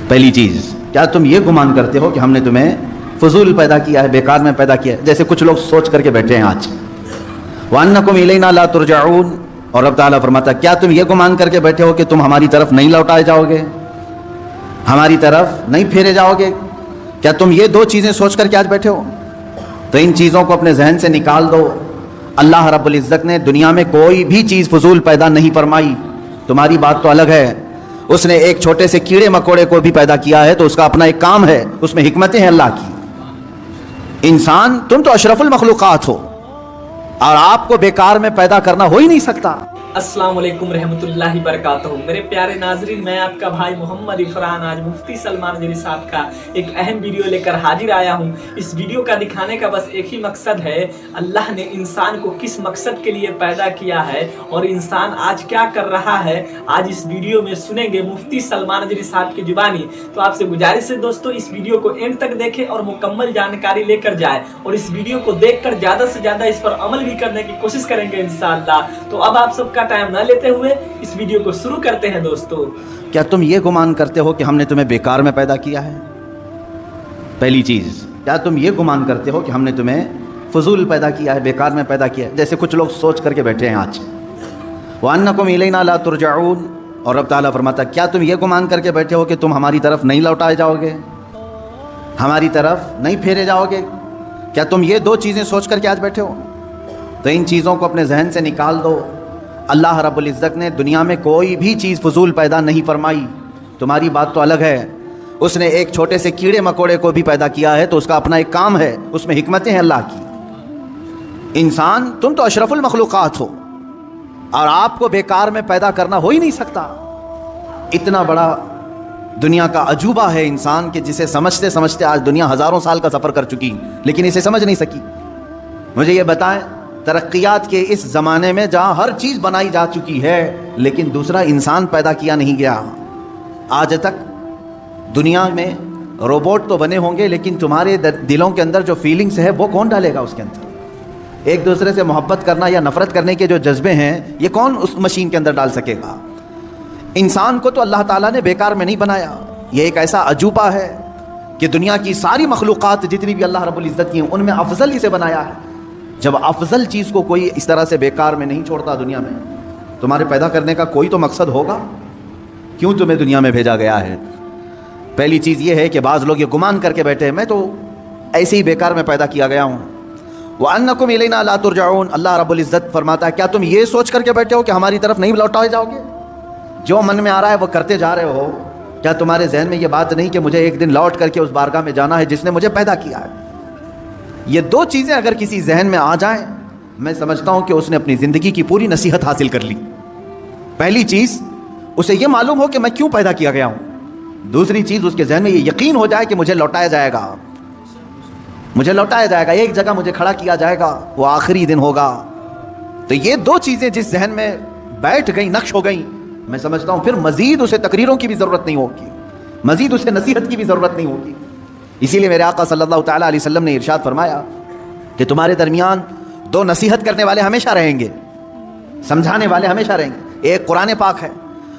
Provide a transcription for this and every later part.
پہلی چیز، کیا تم یہ گمان کرتے ہو کہ ہم نے تمہیں فضول پیدا کیا ہے، بیکار میں پیدا کیا ہے؟ جیسے کچھ لوگ سوچ کر کے بیٹھے ہیں آج، وَأَنَّكُمْ إِلَيْنَا لَا تُرْجَعُونَ، اور رب تعالیٰ فرماتا ہے کیا تم یہ گمان کر کے بیٹھے ہو کہ تم ہماری طرف نہیں لوٹائے جاؤ گے، ہماری طرف نہیں پھیرے جاؤ گے؟ کیا تم یہ دو چیزیں سوچ کر کے آج بیٹھے ہو؟ تو ان چیزوں کو اپنے ذہن سے نکال دو۔ اللہ رب العزت نے دنیا میں کوئی بھی چیز فضول پیدا نہیں فرمائی۔ تمہاری بات تو الگ ہے، اس نے ایک چھوٹے سے کیڑے مکوڑے کو بھی پیدا کیا ہے تو اس کا اپنا ایک کام ہے، اس میں حکمتیں ہیں اللہ کی۔ انسان تم تو اشرف المخلوقات ہو، اور آپ کو بیکار میں پیدا کرنا ہو ہی نہیں سکتا۔ السلام علیکم رحمۃ اللہ وبرکاتہ۔ میرے پیارے ناظرین، میں آپ کا بھائی محمد عفران آج مفتی سلمان نجری صاحب کا ایک اہم ویڈیو لے کر حاضر آیا ہوں۔ اس ویڈیو کا دکھانے کا بس ایک ہی مقصد ہے، اللہ نے انسان کو کس مقصد کے لیے پیدا کیا ہے اور انسان آج کیا کر رہا ہے، آج اس ویڈیو میں سنیں گے مفتی سلمان نجری صاحب کی زبانی۔ تو آپ سے گزارش ہے دوستو، اس ویڈیو کو اینڈ تک دیکھیں اور مکمل جانکاری لے کر جائیں، اور اس ویڈیو کو دیکھ کر زیادہ سے زیادہ اس پر عمل بھی کرنے کی کوشش کریں گے انشاءاللہ۔ تو اب آپ سب کا ٹائم نہ لیتے ہوئے اس ویڈیو کو شروع کرتے ہیں دوستو۔ کیا تم یہ گمان کرتے ہو کہ ہم نے تمہیں بیکار میں پیدا کیا ہے؟ پہلی چیز، کیا تم یہ گمان کرتے ہو کہ ہم نے تمہیں فضول پیدا کیا ہے، بیکار میں پیدا کیا ہے؟ جیسے کچھ لوگ سوچ کر کے بیٹھے ہیں آج، وَأَنَّكُمْ إِلَيْنَا لَا تُرْجَعُونَ، اور رب تعالیٰ فرماتا ہے کیا تم یہ گمان کر کے بیٹھے ہو کہ تم ہماری طرف نہیں لوٹائے جاؤ گے، ہماری طرف نہیں پھیرے جاؤ گے؟ کیا تم یہ دو چیزیں سوچ کر کے آج بیٹھے ہو؟ تو ان چیزوں کو اپنے ذہن سے نکال دو۔ اللہ رب العزت نے دنیا میں کوئی بھی چیز فضول پیدا نہیں فرمائی۔ تمہاری بات تو الگ ہے، اس نے ایک چھوٹے سے کیڑے مکوڑے کو بھی پیدا کیا ہے تو اس کا اپنا ایک کام ہے، اس میں حکمتیں ہیں اللہ کی۔ انسان تم تو اشرف المخلوقات ہو، اور آپ کو بیکار میں پیدا کرنا ہو ہی نہیں سکتا۔ اتنا بڑا دنیا کا عجوبہ ہے انسان کہ جسے سمجھتے سمجھتے آج دنیا ہزاروں سال کا سفر کر چکی لیکن اسے سمجھ نہیں سکی۔ مجھے یہ بتائیں، ترقیات کے اس زمانے میں جہاں ہر چیز بنائی جا چکی ہے لیکن دوسرا انسان پیدا کیا نہیں گیا۔ آج تک دنیا میں روبوٹ تو بنے ہوں گے لیکن تمہارے دلوں کے اندر جو فیلنگز ہے وہ کون ڈالے گا اس کے اندر؟ ایک دوسرے سے محبت کرنا یا نفرت کرنے کے جو جذبے ہیں یہ کون اس مشین کے اندر ڈال سکے گا؟ انسان کو تو اللہ تعالیٰ نے بیکار میں نہیں بنایا۔ یہ ایک ایسا عجوبہ ہے کہ دنیا کی ساری مخلوقات جتنی بھی اللہ رب العزت کی ہیں ان میں افضل اسے بنایا ہے۔ جب افضل چیز کو کوئی اس طرح سے بیکار میں نہیں چھوڑتا دنیا میں، تمہارے پیدا کرنے کا کوئی تو مقصد ہوگا، کیوں تمہیں دنیا میں بھیجا گیا ہے؟ پہلی چیز یہ ہے کہ بعض لوگ یہ گمان کر کے بیٹھے ہیں میں تو ایسے ہی بیکار میں پیدا کیا گیا ہوں۔ وَأَنَّكُمْ إِلَيْنَا لَا تُرْجَعُونَ، اللہ رب العزت فرماتا ہے کیا تم یہ سوچ کر کے بیٹھے ہو کہ ہماری طرف نہیں لوٹائے جاؤ گے؟ جو من میں آ رہا ہے وہ کرتے جا رہے ہو۔ کیا تمہارے ذہن میں یہ بات نہیں کہ مجھے ایک دن لوٹ کر کے اس بارگاہ میں جانا ہے جس نے مجھے پیدا کیا ہے؟ یہ دو چیزیں اگر کسی ذہن میں آ جائیں، میں سمجھتا ہوں کہ اس نے اپنی زندگی کی پوری نصیحت حاصل کر لی۔ پہلی چیز، اسے یہ معلوم ہو کہ میں کیوں پیدا کیا گیا ہوں۔ دوسری چیز، اس کے ذہن میں یہ یقین ہو جائے کہ مجھے لوٹایا جائے گا، مجھے لوٹایا جائے گا، ایک جگہ مجھے کھڑا کیا جائے گا، وہ آخری دن ہوگا۔ تو یہ دو چیزیں جس ذہن میں بیٹھ گئیں، نقش ہو گئیں، میں سمجھتا ہوں پھر مزید اسے تقریروں کی بھی ضرورت نہیں ہوگی، مزید اسے نصیحت کی بھی ضرورت نہیں ہوگی۔ اسی لیے میرے آقا صلی اللہ تعالیٰ علیہ وسلم نے ارشاد فرمایا کہ تمہارے درمیان دو نصیحت کرنے والے ہمیشہ رہیں گے، سمجھانے والے ہمیشہ رہیں گے۔ ایک قرآن پاک ہے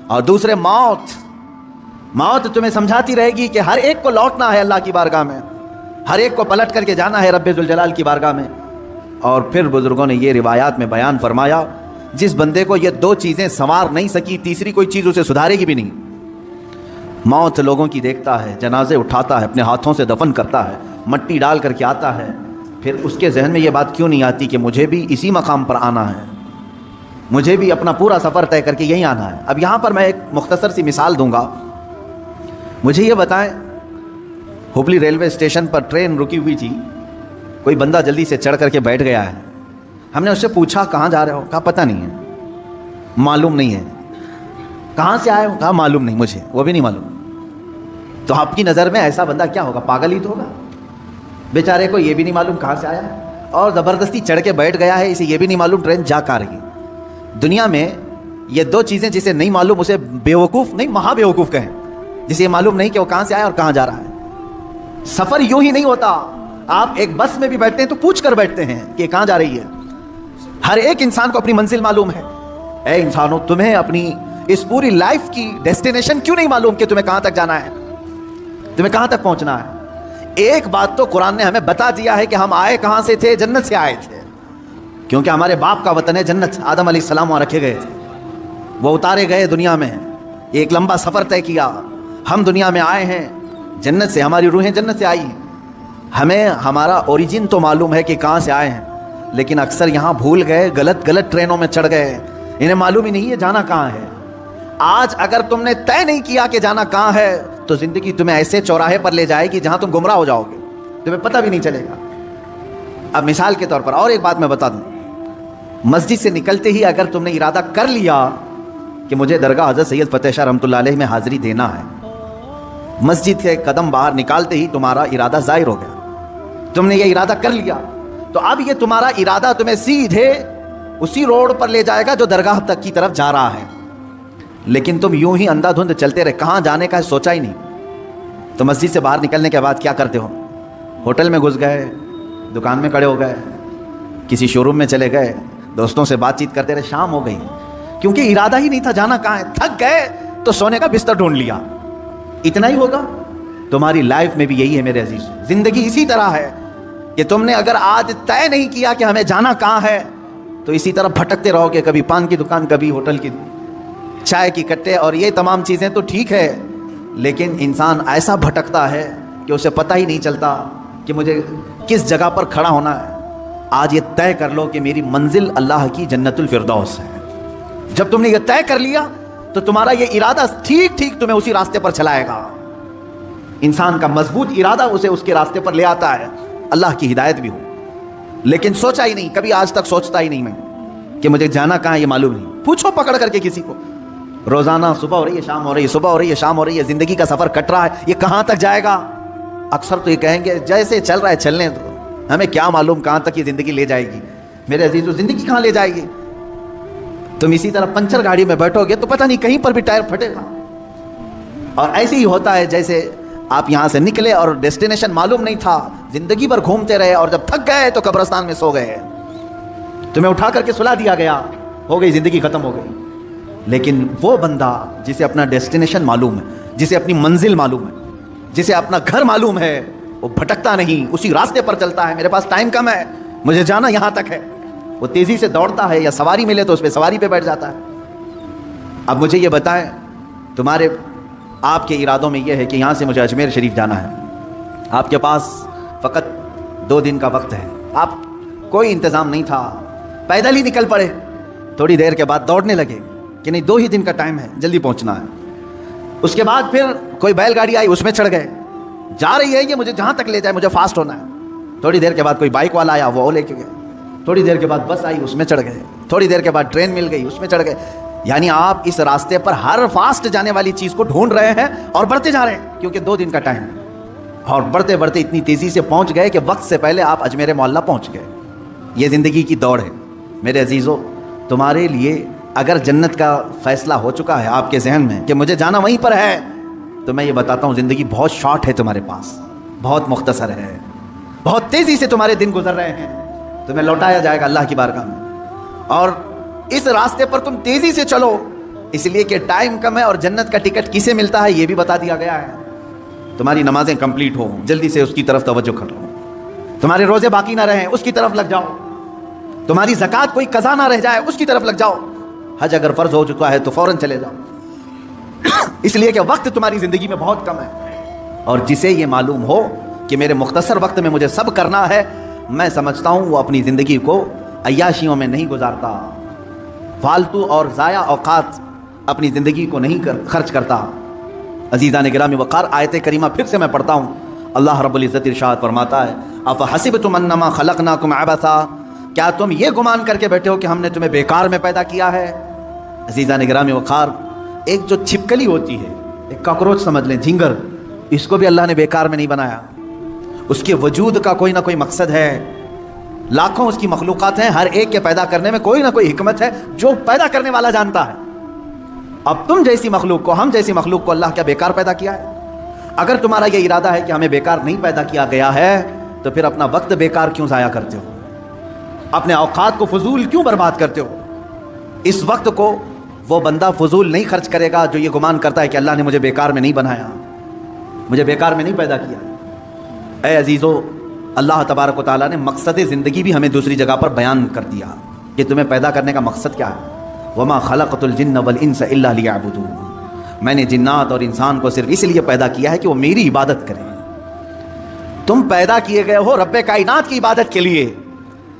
اور دوسرے موت۔ موت تمہیں سمجھاتی رہے گی کہ ہر ایک کو لوٹنا ہے اللہ کی بارگاہ میں، ہر ایک کو پلٹ کر کے جانا ہے رب ذوالجلال کی بارگاہ میں۔ اور پھر بزرگوں نے یہ روایات میں بیان فرمایا، جس بندے کو یہ دو چیزیں سنوار نہیں سکی، تیسری کوئی چیز اسے سدھارے گی بھی نہیں۔ موت لوگوں کی دیکھتا ہے، جنازے اٹھاتا ہے، اپنے ہاتھوں سے دفن کرتا ہے، مٹی ڈال کر کے آتا ہے، پھر اس کے ذہن میں یہ بات کیوں نہیں آتی کہ مجھے بھی اسی مقام پر آنا ہے، مجھے بھی اپنا پورا سفر طے کر کے یہیں آنا ہے۔ اب یہاں پر میں ایک مختصر سی مثال دوں گا۔ مجھے یہ بتائیں، ہبلی ریلوے اسٹیشن پر ٹرین رکی ہوئی تھی، کوئی بندہ جلدی سے چڑھ کر کے بیٹھ گیا ہے۔ ہم نے اس سے پوچھا کہاں جا رہے ہو؟ کہا پتہ نہیں ہے، معلوم نہیں ہے۔ کہاں سے آئے ہو؟ کہا معلوم نہیں مجھے، وہ بھی نہیں معلوم۔ تو آپ کی نظر میں ایسا بندہ کیا ہوگا؟ پاگل ہی تو ہوگا، بیچارے کو یہ بھی نہیں معلوم کہاں سے آیا ہے اور زبردستی چڑھ کے بیٹھ گیا ہے، اسے یہ بھی نہیں معلوم ٹرین جا کہاں رہی۔ دنیا میں یہ دو چیزیں جسے نہیں معلوم اسے بیوقوف نہیں، مہا بیوقوف کہیں، جسے یہ معلوم نہیں کہ وہ کہاں سے آیا اور کہاں جا رہا ہے۔ سفر یوں ہی نہیں ہوتا، آپ ایک بس میں بھی بیٹھتے ہیں تو پوچھ کر بیٹھتے ہیں کہ کہاں جا رہی ہے۔ ہر ایک انسان کو اپنی منزل معلوم ہے۔ اے انسانوں، تمہیں اپنی اس پوری لائف کی ڈیسٹینیشن کیوں نہیں معلوم کہ تمہیں کہاں تک جانا ہے؟ تمہیں کہاں تک پہنچنا ہے؟ ایک بات تو قرآن نے ہمیں بتا دیا ہے کہ ہم آئے کہاں سے تھے؟ جنت سے آئے تھے، کیونکہ ہمارے باپ کا وطن ہے جنت. آدم علیہ السلام وہاں رکھے گئے تھے، وہ اتارے گئے دنیا میں، ایک لمبا سفر طے کیا. ہم دنیا میں آئے ہیں جنت سے، ہماری روحیں جنت سے آئی ہیں. ہمیں ہمارا اوریجن تو معلوم ہے کہ کہاں سے آئے ہیں، لیکن اکثر یہاں بھول گئے، غلط ٹرینوں میں چڑھ گئے، انہیں معلوم ہی نہیں ہے جانا کہاں ہے. آج اگر تم نے طے نہیں کیا کہ جانا کہاں ہے تو زندگی تمہیں ایسے چوراہے پر لے جائے گی جہاں تم گمراہ ہو جاؤ گے، تمہیں پتہ بھی نہیں چلے گا. اب مثال کے طور پر اور ایک بات میں بتا دوں، مسجد سے نکلتے ہی اگر تم نے ارادہ کر لیا کہ مجھے درگاہ حضرت سید فتح شاہ رحمۃ اللہ علیہ میں حاضری دینا ہے، مسجد کے قدم باہر نکالتے ہی تمہارا ارادہ ظاہر ہو گیا. تم نے یہ ارادہ کر لیا تو اب یہ تمہارا ارادہ تمہیں سیدھے اسی روڈ پر لے جائے گا جو درگاہ تک کی طرف جا رہا ہے. لیکن تم یوں ہی اندھا دھند چلتے رہے، کہاں جانے کا سوچا ہی نہیں. تو مسجد سے باہر نکلنے کے بعد کیا کرتے ہو؟ ہوٹل میں گھس گئے، دکان میں کھڑے ہو گئے، کسی شو روم میں چلے گئے، دوستوں سے بات چیت کرتے رہے، شام ہو گئی. کیونکہ ارادہ ہی نہیں تھا جانا کہاں ہے. تھک گئے تو سونے کا بستر ڈھونڈ لیا. اتنا ہی ہوگا. تمہاری لائف میں بھی یہی ہے میرے عزیز. زندگی اسی طرح ہے کہ تم نے اگر آج طے نہیں کیا کہ ہمیں جانا کہاں ہے تو اسی طرح بھٹکتے رہو گے، کبھی پان کی دکان، کبھی ہوٹل کی چائے کی کٹے، اور یہ تمام چیزیں تو ٹھیک ہے، لیکن انسان ایسا بھٹکتا ہے کہ اسے پتہ ہی نہیں چلتا کہ مجھے کس جگہ پر کھڑا ہونا ہے. آج یہ طے کر لو کہ میری منزل اللہ کی جنت الفردوس ہے. جب تم نے یہ طے کر لیا تو تمہارا یہ ارادہ ٹھیک تمہیں اسی راستے پر چلائے گا. انسان کا مضبوط ارادہ اسے اس کے راستے پر لے آتا ہے، اللہ کی ہدایت بھی ہو. لیکن سوچا ہی نہیں، کبھی آج تک سوچتا ہی نہیں میں کہ مجھے جانا کہاں ہے، یہ معلوم نہیں. پوچھو پکڑ کر کے کسی کو، روزانہ صبح ہو رہی ہے، شام ہو رہی ہے، صبح ہو رہی ہے، شام ہو رہی ہے، زندگی کا سفر کٹ رہا ہے، یہ کہاں تک جائے گا؟ اکثر تو یہ کہیں گے جیسے چل رہا ہے چلنے دو، ہمیں کیا معلوم کہاں تک یہ زندگی لے جائے گی. میرے عزیزو، زندگی کہاں لے جائے گی؟ تم اسی طرح پنچر گاڑی میں بیٹھو گے تو پتہ نہیں کہیں پر بھی ٹائر پھٹے گا. اور ایسے ہی ہوتا ہے جیسے آپ یہاں سے نکلے اور ڈیسٹینیشن معلوم نہیں تھا، زندگی بھر گھومتے رہے اور جب تھک گئے تو قبرستان میں سو گئے. تمہیں اٹھا کر کے سلا دیا گیا، ہو گئی زندگی ختم ہو گئی. لیکن وہ بندہ جسے اپنا ڈیسٹینیشن معلوم ہے، جسے اپنی منزل معلوم ہے، جسے اپنا گھر معلوم ہے، وہ بھٹکتا نہیں، اسی راستے پر چلتا ہے. میرے پاس ٹائم کم ہے، مجھے جانا یہاں تک ہے. وہ تیزی سے دوڑتا ہے، یا سواری ملے تو اس پہ سواری پہ بیٹھ جاتا ہے. اب مجھے یہ بتائیں، آپ کے ارادوں میں یہ ہے کہ یہاں سے مجھے اجمیر شریف جانا ہے، آپ کے پاس فقط 2 دن کا وقت ہے، آپ کوئی انتظام نہیں تھا، پیدل ہی نکل پڑے. تھوڑی دیر کے بعد دوڑنے لگے کہ نہیں 2 ہی دن کا ٹائم ہے، جلدی پہنچنا ہے. اس کے بعد پھر کوئی بیل گاڑی آئی، اس میں چڑھ گئے، جا رہی ہے یہ مجھے جہاں تک لے جائے، مجھے فاسٹ ہونا ہے. تھوڑی دیر کے بعد کوئی بائک والا آیا، وہ لے کے گئے. تھوڑی دیر کے بعد بس آئی، اس میں چڑھ گئے. تھوڑی دیر کے بعد ٹرین مل گئی، اس میں چڑھ گئے. یعنی آپ اس راستے پر ہر فاسٹ جانے والی چیز کو ڈھونڈ رہے ہیں اور بڑھتے جا رہے ہیں، کیونکہ 2 دن کا ٹائم ہے. اور بڑھتے بڑھتے اتنی تیزی سے پہنچ گئے کہ وقت سے پہلے آپ اجمیر معلیٰ پہنچ گئے. یہ زندگی کی دوڑ ہے. میرے عزیزو، تمہارے لیے اگر جنت کا فیصلہ ہو چکا ہے آپ کے ذہن میں کہ مجھے جانا وہیں پر ہے، تو میں یہ بتاتا ہوں زندگی بہت شارٹ ہے تمہارے پاس، بہت مختصر ہے. بہت تیزی سے تمہارے دن گزر رہے ہیں، تمہیں لوٹایا جائے گا اللہ کی بارگاہ میں. اور اس راستے پر تم تیزی سے چلو، اس لیے کہ ٹائم کم ہے. اور جنت کا ٹکٹ کسے ملتا ہے یہ بھی بتا دیا گیا ہے. تمہاری نمازیں کمپلیٹ ہو، جلدی سے اس کی طرف توجہ کر لو. تمہارے روزے باقی نہ رہیں، اس کی طرف لگ جاؤ. تمہاری زکوٰۃ کوئی قضا نہ رہ جائے، اس کی طرف لگ جاؤ. حج اگر فرض ہو چکا ہے تو فوراً چلے جاؤ، اس لیے کہ وقت تمہاری زندگی میں بہت کم ہے. اور جسے یہ معلوم ہو کہ میرے مختصر وقت میں مجھے سب کرنا ہے، میں سمجھتا ہوں وہ اپنی زندگی کو عیاشیوں میں نہیں گزارتا، فالتو اور ضائع اوقات اپنی زندگی کو نہیں خرچ کرتا. عزیزان گرامی وقار، آیت کریمہ پھر سے میں پڑھتا ہوں. اللہ رب العزت ارشاد فرماتا ہے، افحسبتم انما خلقناکم عبثا، کیا تم یہ گمان کر کے بیٹھے ہو کہ ہم نے تمہیں بیکار میں پیدا کیا ہے؟ عزیزان گرامی وقار، ایک جو چھپکلی ہوتی ہے، ایک کاکروچ سمجھ لیں، جھینگر، اس کو بھی اللہ نے بیکار میں نہیں بنایا. اس کے وجود کا کوئی نہ کوئی مقصد ہے. لاکھوں اس کی مخلوقات ہیں، ہر ایک کے پیدا کرنے میں کوئی نہ کوئی حکمت ہے جو پیدا کرنے والا جانتا ہے. اب تم جیسی مخلوق کو، ہم جیسی مخلوق کو اللہ کیا بیکار پیدا کیا ہے؟ اگر تمہارا یہ ارادہ ہے کہ ہمیں بیکار نہیں پیدا کیا گیا ہے تو پھر اپنا وقت بیکار کیوں ضائع کرتے ہو؟ اپنے اوقات کو فضول کیوں برباد کرتے ہو؟ اس وقت کو وہ بندہ فضول نہیں خرچ کرے گا جو یہ گمان کرتا ہے کہ اللہ نے مجھے بیکار میں نہیں بنایا. مجھے بیکار میں نہیں پیدا کیا. اے عزیزو، اللہ تبارک و تعالیٰ نے مقصد زندگی بھی ہمیں دوسری جگہ پر بیان کر دیا کہ تمہیں پیدا کرنے کا مقصد کیا ہے. وما خلقت الجن والانس الا لیعبدون. میں نے جنات اور انسان کو صرف اس لیے پیدا کیا ہے کہ وہ میری عبادت کریں. تم پیدا کیے گئے ہو رب کائنات کی عبادت کے لیے.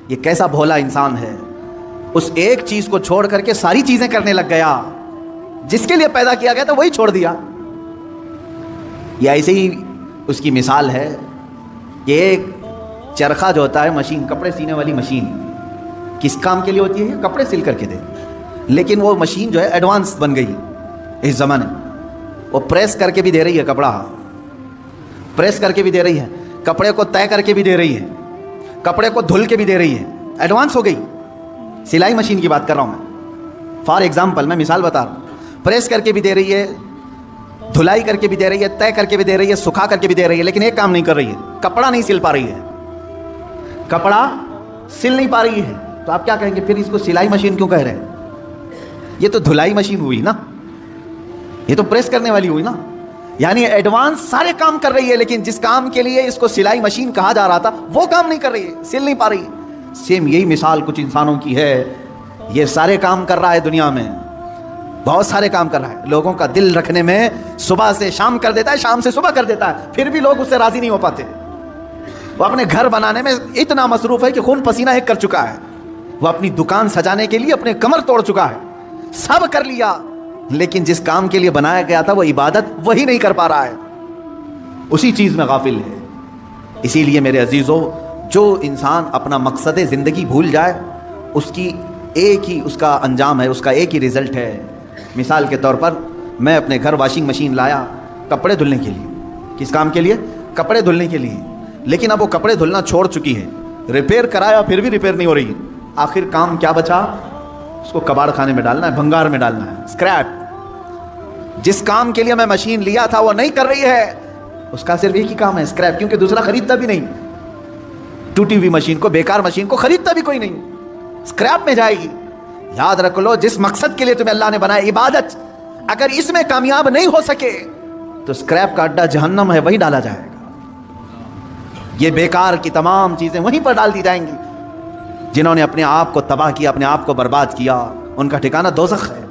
یہ کیسا بھولا انسان ہے، اس ایک چیز کو چھوڑ کر کے ساری چیزیں کرنے لگ گیا. جس کے لیے پیدا کیا گیا تھا وہی چھوڑ دیا. یہ ایسے ہی اس کی مثال ہے کہ ایک چرخہ جو ہوتا ہے مشین، کپڑے سینے والی مشین، کس کام کے لیے ہوتی ہے؟ کپڑے سل کر کے دے. لیکن وہ مشین جو ہے ایڈوانس بن گئی اس زمانے میں. وہ پریس کر کے بھی دے رہی ہے کپڑا، پریس کر کے بھی دے رہی ہے، کپڑے کو طے کر کے بھی دے رہی ہے، کپڑے کو دھل کے بھی دے رہی ہے. ایڈوانس ہو گئی. سلائی مشین کی بات کر رہا ہوں میں، فار ایگزامپل میں مثال بتا رہا ہوں. پریس کر کے بھی دے رہی ہے، دھلائی کر کے بھی دے رہی ہے، طے کر کے بھی دے رہی ہے، سکھا کر کے بھی دے رہی ہے. لیکن ایک کام نہیں کر رہی ہے، کپڑا نہیں سل پا رہی ہے. کپڑا سل نہیں پا رہی ہے. تو آپ کیا کہیں گے پھر اس کو سلائی مشین کیوں کہہ رہے ہیں؟ یہ تو دھلائی مشین ہوئی نا، یہ تو پریس کرنے والی ہوئی نا. یعنی ایڈوانس سارے کام کر رہی ہے، لیکن جس کام کے لیے اس کو سلائی مشین کہا جا رہا تھا وہ کام نہیں کر رہی ہے، سل نہیں پا رہی ہے. سیم یہی مثال کچھ انسانوں کی ہے. یہ سارے کام کر رہا ہے دنیا میں، بہت سارے کام کر رہا ہے. لوگوں کا دل رکھنے میں صبح سے شام کر دیتا ہے، شام سے صبح کر دیتا ہے، پھر بھی لوگ اس سے راضی نہیں ہو پاتے. وہ اپنے گھر بنانے میں اتنا مصروف ہے کہ خون پسینہ ایک کر چکا ہے. وہ اپنی دکان سجانے کے لیے اپنے کمر توڑ چکا ہے. سب کر لیا، لیکن جس کام کے لیے بنایا گیا تھا وہ عبادت وہی نہیں کر پا رہا ہے، اسی چیز میں غافل ہے. اسی لیے میرے عزیزو، جو انسان اپنا مقصد زندگی بھول جائے اس کی ایک ہی اس کا انجام ہے، اس کا ایک ہی رزلٹ ہے. مثال کے طور پر میں اپنے گھر واشنگ مشین لایا کپڑے دھلنے کے لیے. کس کام کے لیے؟ کپڑے دھلنے کے لیے. لیکن اب وہ کپڑے دھلنا چھوڑ چکی ہے. ریپیئر کرایا پھر بھی ریپیئر نہیں ہو رہی. آخر کام کیا بچا؟ اس کو کباڑ خانے میں ڈالنا ہے، بھنگار میں ڈالنا ہے، اسکریپ. جس کام کے لیے میں مشین لیا تھا وہ نہیں کر رہی ہے، اس کا صرف ایک ہی کام ہے، اسکریپ. کیونکہ دوسرا خریدتا بھی نہیں. ٹوٹی ہوئی مشین کو، بیکار مشین کو خریدتا بھی کوئی نہیں، اسکریپ میں جائے گی. یاد رکھ لو، جس مقصد کے لیے تمہیں اللہ نے بنایا عبادت، اگر اس میں کامیاب نہیں ہو سکے تو اسکریپ کا اڈا جہنم ہے، وہی ڈالا جائے گا. یہ بیکار کی تمام چیزیں وہیں پر ڈال دی جائیں گی. جنہوں نے اپنے آپ کو تباہ کیا، اپنے آپ کو برباد کیا، ان کا ٹھکانہ دوزخ ہے.